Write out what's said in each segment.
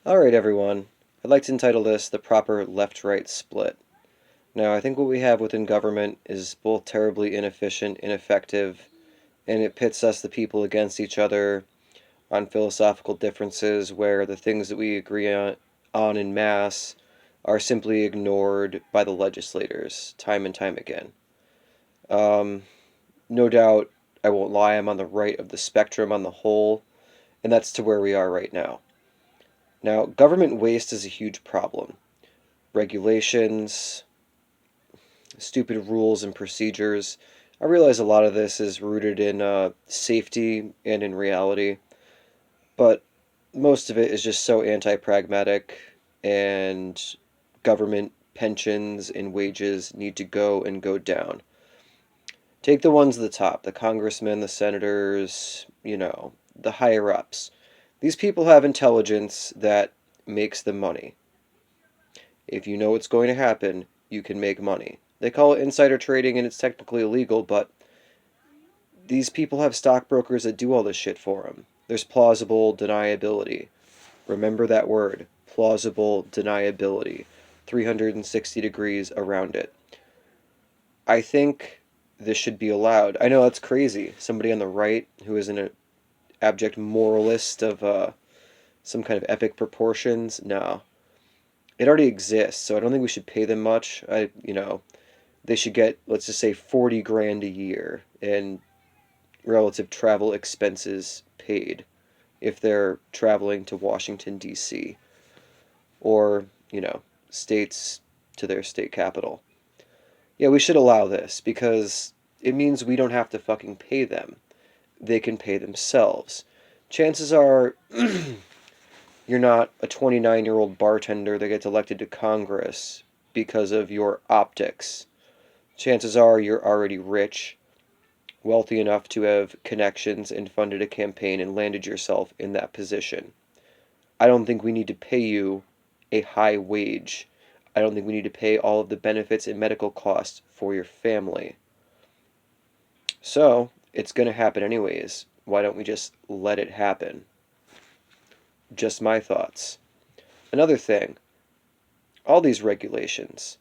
Alright everyone, I'd like to entitle this The Proper Left-Right Split. Now, I think what we have within government is both terribly inefficient, ineffective, and it pits us, the people, against each other on philosophical differences where the things that we agree on in mass are simply ignored by the legislators time and time again. Um, no doubt, I won't lie, I'm on the right of the spectrum on the whole, and that's to where we are right now. Now, government waste is a huge problem. Regulations, stupid rules and procedures. I realize a lot of this is rooted in safety and in reality, but most of it is just so anti-pragmatic, and government pensions and wages need to go and go down. Take the ones at the top, the congressmen, the senators, the higher ups. These people have intelligence that makes them money. If you know what's going to happen, you can make money. They call it insider trading and it's technically illegal, but these people have stockbrokers that do all this shit for them. There's plausible deniability. Remember that word, plausible deniability. 360 degrees around it. I think this should be allowed. I know that's crazy. Somebody on the right who is an abject moralist of some kind of epic proportions. No. It already exists, so I don't think we should pay them much. They should get, let's just say, 40 grand a year in relative travel expenses paid if they're traveling to Washington, D.C., or, states to their state capital. Yeah, we should allow this because it means we don't have to fucking pay them. They can pay themselves. Chances are you're not a 29-year-old bartender that gets elected to Congress because of your optics. Chances are you're already rich, wealthy enough to have connections and funded a campaign and landed yourself in that position. I don't think we need to pay you a high wage. I don't think we need to pay all of the benefits and medical costs for your family. So, it's going to happen anyways. Why don't we just let it happen? Just my thoughts. Another thing, all these regulations,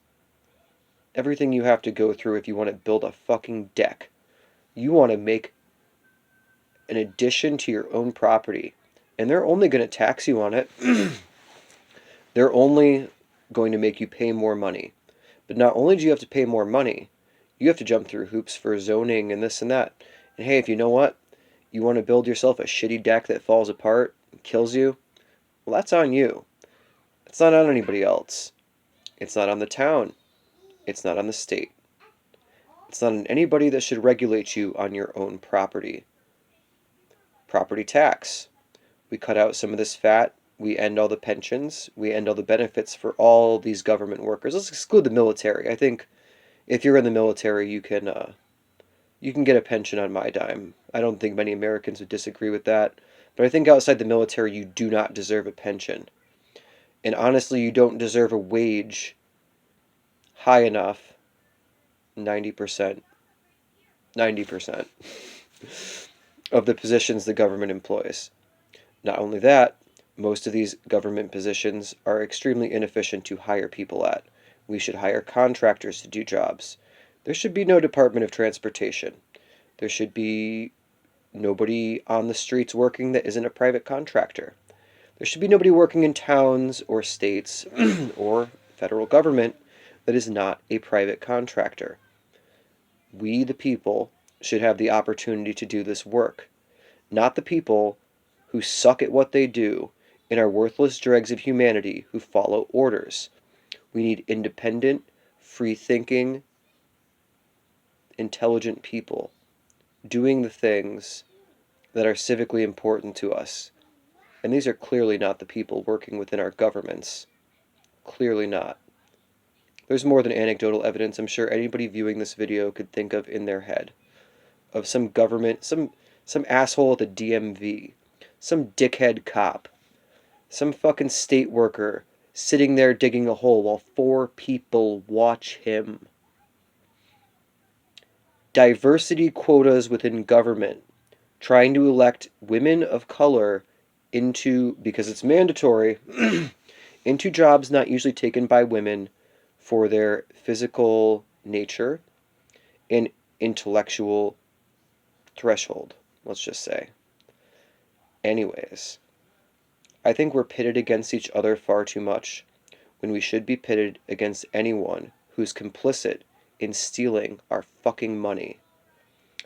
everything you have to go through if you want to build a fucking deck, you want to make an addition to your own property, and they're only going to tax you on it. They're only going to make you pay more money. But not only do you have to pay more money, you have to jump through hoops for zoning and this and that. And hey, if you know what? You want to build yourself a shitty deck that falls apart and kills you? Well, that's on you. It's not on anybody else. It's not on the town. It's not on the state. It's not on anybody that should regulate you on your own property. Property tax. We cut out some of this fat. We end all the pensions. We end all the benefits for all these government workers. Let's exclude the military. I think if you're in the military, you can get a pension on my dime. I don't think many Americans would disagree with that. But I think outside the military, you do not deserve a pension. And honestly, you don't deserve a wage high enough, 90%, 90% of the positions the government employs. Not only that, most of these government positions are extremely inefficient to hire people at. We should hire contractors to do jobs. There should be no Department of Transportation. There should be nobody on the streets working that isn't a private contractor. There should be nobody working in towns or states or federal government that is not a private contractor. We, the people, should have the opportunity to do this work, not the people who suck at what they do and are worthless dregs of humanity who follow orders. We need independent, free-thinking, intelligent people doing the things that are civically important to us. And these are clearly not the people working within our governments. Clearly not. There's more than anecdotal evidence I'm sure anybody viewing this video could think of in their head. Of some government, some asshole at the DMV, some dickhead cop, some fucking state worker sitting there digging a hole while 4 people watch him. Diversity quotas within government, trying to elect women of color because it's mandatory, into jobs not usually taken by women for their physical nature and intellectual threshold, let's just say. Anyways, I think we're pitted against each other far too much when we should be pitted against anyone who's complicit in stealing our fucking money.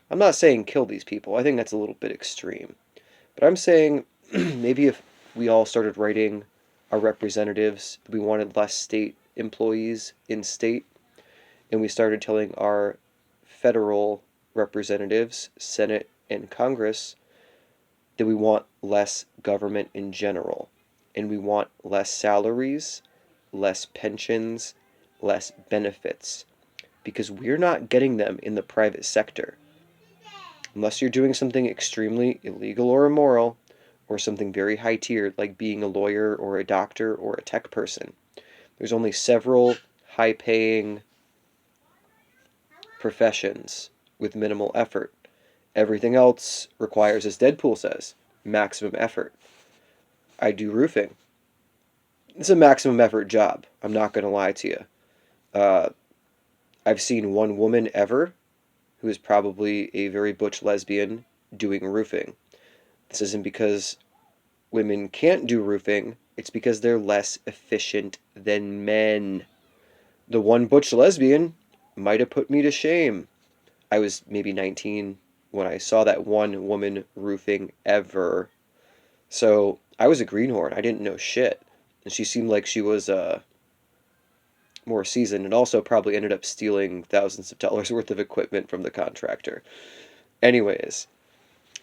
I'm not saying kill these people, I think that's a little bit extreme. But I'm saying maybe if we all started writing our representatives that we wanted less state employees in state, and we started telling our federal representatives, Senate and Congress, that we want less government in general, and we want less salaries, less pensions, less benefits, because we're not getting them in the private sector. Unless you're doing something extremely illegal or immoral, or something very high tiered like being a lawyer or a doctor or a tech person. There's only several high paying professions with minimal effort. Everything else requires, as Deadpool says, maximum effort. I do roofing. It's a maximum effort job. I'm not going to lie to you. Uh, I've seen one woman ever who is probably a very butch lesbian doing roofing. This isn't because women can't do roofing, it's because they're less efficient than men. The one butch lesbian might have put me to shame. I was maybe 19 when I saw that one woman roofing ever. So I was a greenhorn. I didn't know shit. And she seemed like she was more seasoned and also probably ended up stealing thousands of dollars worth of equipment from the contractor. Anyways,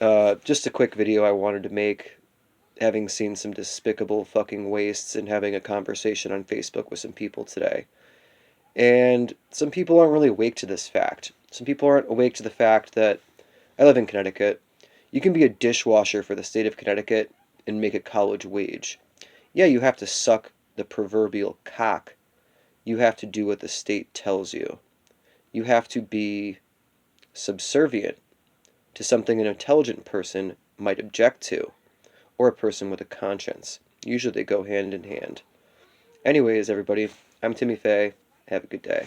just a quick video I wanted to make, having seen some despicable fucking wastes and having a conversation on Facebook with some people today. And some people aren't really awake to this fact. Some people aren't awake to the fact that I live in Connecticut. You can be a dishwasher for the state of Connecticut and make a college wage. Yeah, you have to suck the proverbial cock. You have to do what the state tells you. You have to be subservient to something an intelligent person might object to, or a person with a conscience. Usually they go hand in hand. Anyways, everybody, I'm Timmy Faye. Have a good day.